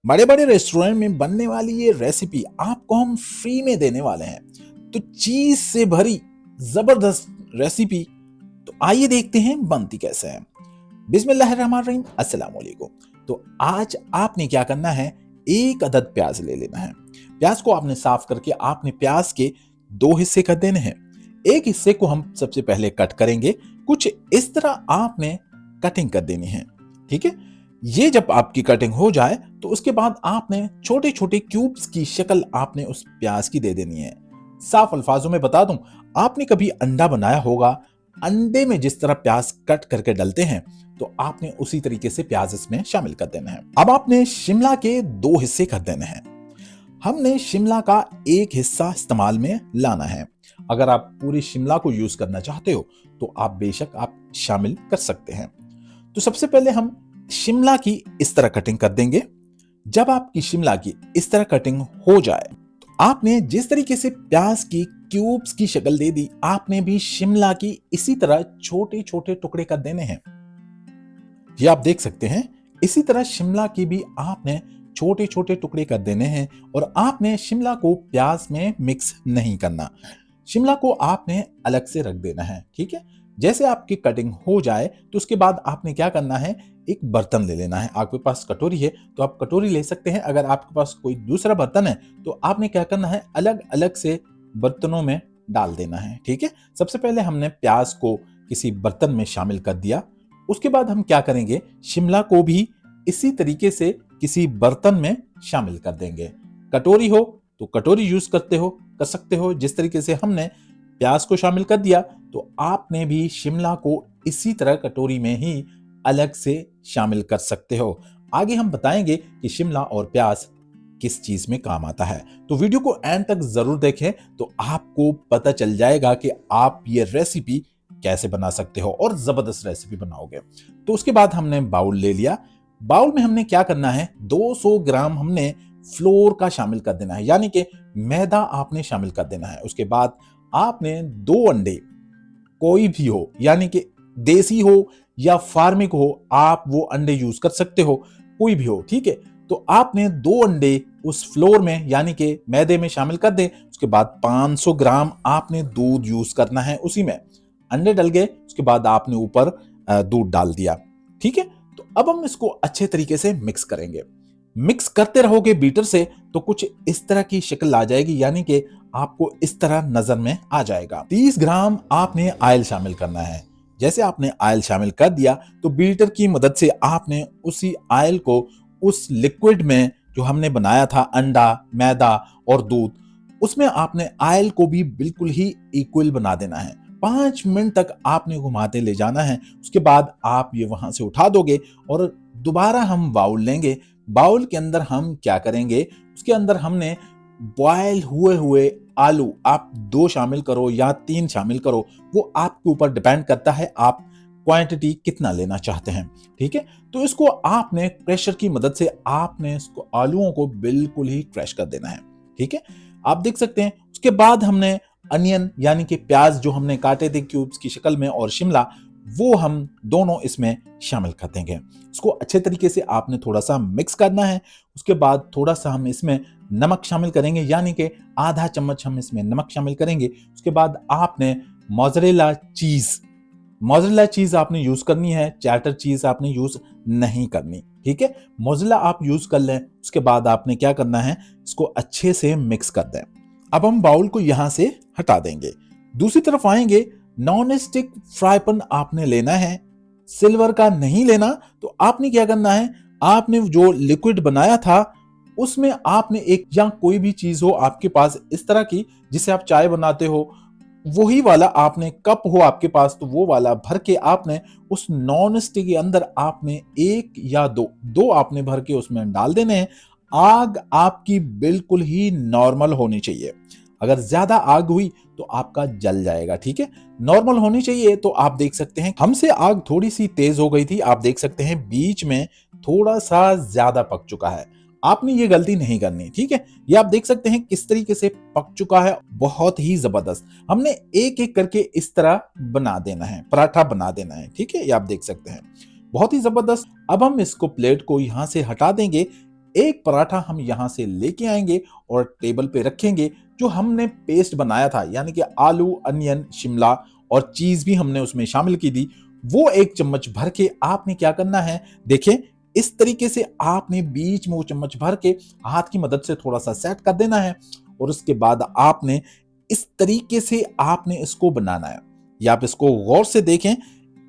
बड़े बड़े रेस्टोरेंट में बनने वाली ये रेसिपी आपको हम फ्री में देने वाले हैं। तो चीज से भरी जबरदस्त रेसिपी, तो आइए देखते हैं बनती कैसे है। बिस्मिल्लाहिर्रहमानिर्रहीम, अस्सलाम वालेकुम। तो आज आपने क्या करना है, एक अदद प्याज ले लेना है। प्याज को आपने साफ करके आपने प्याज के दो हिस्से कर देने हैं। एक हिस्से को हम सबसे पहले कट करेंगे, कुछ इस तरह आपने कटिंग कर देनी है। ठीक है, ये जब आपकी कटिंग हो जाए तो उसके बाद आपने छोटे छोटे क्यूब्स की शक्ल आपने उस प्याज की दे देनी है। साफ अल्फाजों में बता दूं, आपने कभी अंडा बनाया होगा, अंडे में जिस तरह प्याज कट करके डलते हैं तो आपने उसी तरीके से प्याज इसमें शामिल कर देना है। अब आपने शिमला के दो हिस्से कर देने हैं। हमने शिमला का एक हिस्सा इस्तेमाल में लाना है। अगर आप पूरी शिमला को यूज करना चाहते हो तो आप बेशक आप शामिल कर सकते हैं। तो सबसे पहले हम शिमला की इस तरह कटिंग कर देंगे। जब आपकी शिमला की इस तरह कटिंग हो जाए तो आपने जिस तरीके से प्याज की क्यूब्स की शक्ल दे दी, आपने भी शिमला की इसी तरह छोटे छोटे टुकड़े कर देने हैं। ये आप देख सकते हैं। इसी तरह शिमला की भी आपने छोटे छोटे टुकड़े कर देने हैं और आपने शिमला को प्याज में मिक्स नहीं करना। शिमला को आपने अलग से रख देना है। ठीक है, जैसे आपकी कटिंग हो जाए तो उसके बाद आपने क्या करना है, एक बर्तन ले लेना है। आपके पास कटोरी है तो आप कटोरी ले सकते हैं। अगर आपके पास कोई दूसरा बर्तन है तो आपने क्या करना है, अलग अलग से बर्तनों में डाल देना है। ठीक है, सबसे पहले हमने प्याज को किसी बर्तन में शामिल कर दिया। उसके बाद हम क्या करेंगे, शिमला को भी इसी तरीके से किसी बर्तन में शामिल कर देंगे। कटोरी हो तो कटोरी यूज कर सकते हो। जिस तरीके से हमने प्याज को शामिल कर दिया तो आपने भी शिमला को इसी तरह कटोरी में ही अलग से शामिल कर सकते हो। आगे हम बताएंगे कि शिमला और प्याज किस चीज में काम आता है। तो वीडियो को एंड तक जरूर देखें तो आपको पता चल जाएगा कि आप ये रेसिपी कैसे बना सकते हो और जबरदस्त रेसिपी बनाओगे। तो उसके बाद हमने बाउल ले लिया। बाउल में हमने क्या करना है, 200 ग्राम हमने फ्लोर का शामिल कर देना है, यानी कि मैदा आपने शामिल कर देना है। उसके बाद आपने 2 अंडे, कोई भी हो, यानी कि देसी हो या फार्मिक हो, आप वो अंडे यूज कर सकते हो, कोई भी हो। ठीक है, तो आपने 2 अंडे उस फ्लोर में यानी कि मैदे में शामिल कर दे। उसके बाद 500 ग्राम आपने दूध यूज करना है। उसी में अंडे डल गए, उसके बाद आपने ऊपर दूध डाल दिया। ठीक है, तो अब हम इसको अच्छे तरीके से मिक्स करेंगे। मिक्स करते रहोगे बीटर से तो कुछ इस तरह की शक्ल आ जाएगी, यानी कि आपको इस तरह नजर में आ जाएगा। 30 ग्राम आपने ऑयल शामिल करना है। जैसे आपने ऑयल शामिल कर दिया तो बीटर की मदद से आपने उसी ऑयल को उस लिक्विड में जो हमने बनाया था, अंडा, मैदा और दूध, उसमें आपने ऑयल को भी बिल्कुल ही इक्वल बना देना है। 5 मिनट तक आपने घुमाते ले जाना है। उसके बाद आप ये वहां से उठा दोगे और दोबारा हम बाउल लेंगे। बाउल के अंदर हम क्या करेंगे, उसके अंदर हमने बॉयल हुए हुए आलू, आप 2 शामिल करो या 3 शामिल करो, वो आपके ऊपर डिपेंड करता है आप क्वांटिटी कितना लेना चाहते हैं। ठीक है, तो इसको आपने क्रशर की मदद से आपने इसको आलूओं को बिल्कुल ही क्रश कर देना है। ठीक है, आप देख सकते हैं। उसके बाद हमने अनियन यानी कि प्याज जो हमने काटे थे क्यूब्स की शक्ल में और शिमला, वो हम दोनों इसमें शामिल कर देंगे। इसको अच्छे तरीके से आपने थोड़ा सा मिक्स करना है। उसके बाद थोड़ा सा हम इसमें नमक शामिल करेंगे, यानी कि आधा चम्मच हम इसमें नमक शामिल करेंगे। उसके बाद आपने मोज़रेला चीज आपने यूज करनी है, चैटर चीज आपने यूज नहीं करनी। ठीक है, मोज़रेला आप यूज कर लें। उसके बाद आपने क्या करना है, इसको अच्छे से मिक्स कर दें। अब हम बाउल को यहां से हटा देंगे। दूसरी तरफ आएंगे। नॉन स्टिक फ्राई पैन आपने लेना है, सिल्वर का नहीं लेना। तो आपने क्या करना है, आपने जो लिक्विड बनाया था उसमें आपने एक, या कोई भी चीज हो आपके पास इस तरह की जिसे आप चाय बनाते हो, वही वाला आपने कप हो आपके पास तो वो वाला भर के आपने उस नॉन स्टिक के अंदर आपने 1 या 2 आपने भर के उसमें डाल देने हैं। आग आपकी बिल्कुल ही नॉर्मल होनी चाहिए। अगर ज्यादा आग हुई तो आपका जल जाएगा। ठीक है, नॉर्मल होनी चाहिए। तो आप देख सकते हैं हमसे आग थोड़ी सी तेज हो गई थी। आप देख सकते हैं बीच में थोड़ा सा ज्यादा पक चुका है। आपने ये गलती नहीं करनी। ठीक है, ये आप देख सकते हैं किस तरीके से पक चुका है, बहुत ही जबरदस्त। हमने एक एक करके इस तरह बना देना है, पराठा बना देना है। ठीक है, ये आप देख सकते हैं बहुत ही जबरदस्त। अब हम इसको प्लेट को यहां से हटा देंगे। एक पराठा हम यहाँ से लेके आएंगे और टेबल पे रखेंगे। जो हमने पेस्ट बनाया था, यानी कि आलू, अनियन, शिमला और चीज भी हमने उसमें शामिल की थी, वो 1 चम्मच भर के आपने क्या करना है, देखें इस तरीके से आपने बीच में वो चम्मच भर के हाथ की मदद से थोड़ा सा सेट कर देना है। और उसके बाद आपने इस तरीके से आपने इसको बनाना है। या आप इसको गौर से देखें,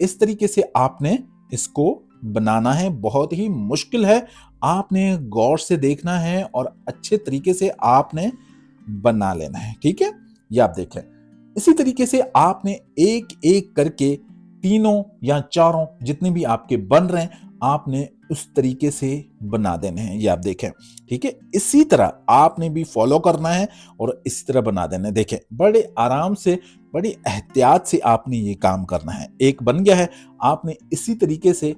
इस तरीके से आपने इसको बनाना है। बहुत ही मुश्किल है, आपने गौर से देखना है और अच्छे तरीके से आपने बना लेना है। ठीक है, ये आप देखें। इसी तरीके से आपने एक एक करके तीनों या चारों जितने भी आपके बन रहे हैं, आपने उस तरीके से बना देने हैं। ये आप देखें, ठीक है। इसी तरह आपने भी फॉलो करना है और इसी तरह बना देना है। देखें, बड़े आराम से, बड़ी एहतियात से आपने ये काम करना है। एक बन गया है, आपने इसी तरीके से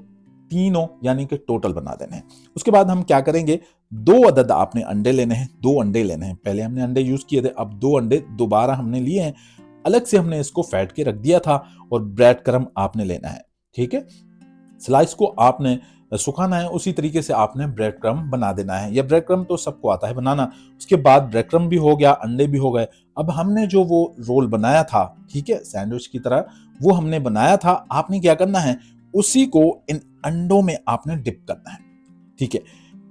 तीनों यानी कि टोटल बना देने हैं। उसके बाद हम क्या करेंगे, 2 अदद आपने अंडे लेने हैं। 2 अंडे लेने हैं, पहले हमने अंडे यूज किए थे, अब 2 अंडे दोबारा हमने लिए हैं। अलग से हमने इसको फेंट के रख दिया था। और ब्रेड क्रम्ब आपने लेना है, ठीक है। स्लाइस को आपने सुखाना है, उसी तरीके से आपने ब्रेड क्रम्ब बना देना है। यह ब्रेड क्रम्ब तो सबको आता है बनाना। उसके बाद ब्रेड क्रम्ब भी हो गया, अंडे भी हो गए। अब हमने जो वो रोल बनाया था, ठीक है, सैंडविच की तरह वो हमने बनाया था, आपने क्या करना है, उसी को इन अंडों में आपने डिप करना है। ठीक है,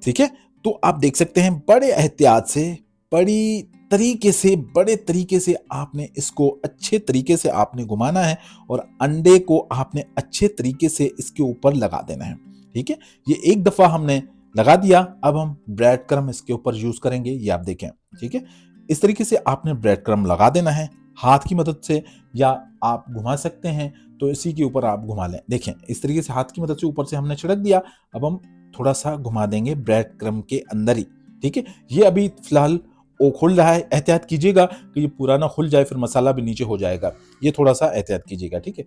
ठीक है। तो आप देख सकते हैं बड़े एहतियात से, बड़ी तरीके से, बड़े तरीके से आपने इसको अच्छे तरीके से आपने घुमाना है और अंडे को आपने अच्छे तरीके से इसके ऊपर लगा देना है। ठीक है, ये एक दफा हमने लगा दिया। अब हम ब्रेड क्रम्ब इसके ऊपर यूज करेंगे, ये आप देखें। ठीक है, इस तरीके से आपने ब्रेड क्रम्ब लगा देना है हाथ की मदद से, या आप घुमा सकते हैं तो इसी के ऊपर आप घुमा लें। देखें, इस तरीके से हाथ की मदद से ऊपर से हमने छिड़क दिया। अब हम थोड़ा सा घुमा देंगे ब्रेड क्रम्ब के अंदर ही। ठीक है, ये अभी फिलहाल वो खुल रहा है, एहतियात कीजिएगा कि ये पूरा ना खुल जाए, फिर मसाला भी नीचे हो जाएगा। ये थोड़ा सा एहतियात कीजिएगा, ठीक है।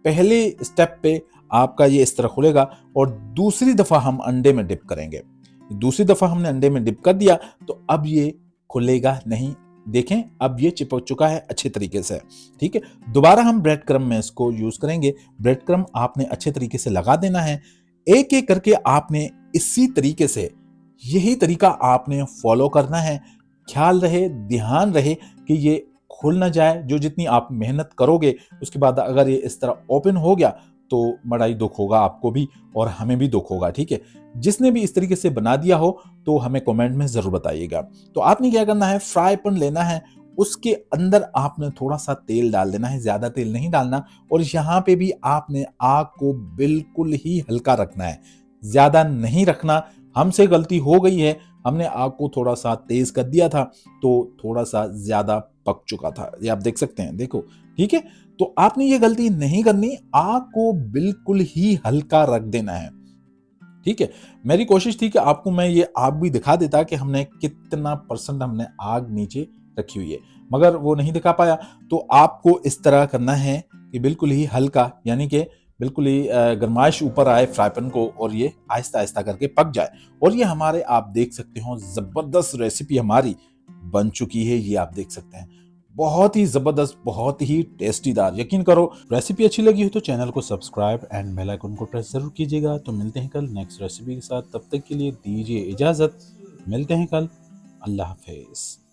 पहले स्टेप पे आपका ये इस तरह खुलेगा और दूसरी दफा हम अंडे में डिप करेंगे। दूसरी दफा हमने अंडे में डिप कर दिया तो अब ये खुलेगा नहीं। देखें, अब ये चिपक चुका है अच्छे तरीके से। ठीक है, दोबारा हम ब्रेड क्रम्ब में इसको यूज करेंगे। ब्रेड क्रम्ब आपने अच्छे तरीके से लगा देना है। एक एक करके आपने इसी तरीके से, यही तरीका आपने फॉलो करना है। ख्याल रहे, ध्यान रहे कि ये खुल ना जाए। जो जितनी आप मेहनत करोगे, उसके बाद अगर ये इस तरह ओपन हो गया तो बड़ा ही दुख होगा, आपको भी और हमें भी दुख होगा। ठीक है, जिसने भी इस तरीके से बना दिया हो तो हमें कमेंट में जरूर बताइएगा। तो आपने क्या करना है, फ्राई पैन लेना है, उसके अंदर आपने थोड़ा सा तेल डाल देना है, ज्यादा तेल नहीं डालना। और यहाँ पे भी आपने आग को बिल्कुल ही हल्का रखना है, ज्यादा नहीं रखना। हमसे गलती हो गई है, हमने आग को थोड़ा सा तेज कर दिया था तो थोड़ा सा ज्यादा पक चुका था। ये आप देख सकते हैं, देखो। ठीक है, तो आपने ये गलती नहीं करनी, आग को बिल्कुल ही हल्का रख देना है। ठीक है, मेरी कोशिश थी कि आपको मैं ये आग भी दिखा देता कि हमने कितना % हमने आग नीचे रखी हुई है, मगर वो नहीं दिखा पाया। तो आपको इस तरह करना है कि बिल्कुल ही हल्का, यानी कि बिल्कुल ही गरमाइश ऊपर आए फ्राई पैन को और ये आहिस्ता आहिस्ता करके पक जाए। और ये हमारे, आप देख सकते हो, जबरदस्त रेसिपी हमारी बन चुकी है। ये आप देख सकते हैं, बहुत ही जबरदस्त, बहुत ही टेस्टीदार। यकीन करो, रेसिपी अच्छी लगी हो तो चैनल को सब्सक्राइब एंड बेल आइकन को प्रेस जरूर कीजिएगा। तो मिलते हैं कल नेक्स्ट रेसिपी के साथ, तब तक के लिए दीजिए इजाजत। मिलते हैं कल, अल्लाह हाफिज।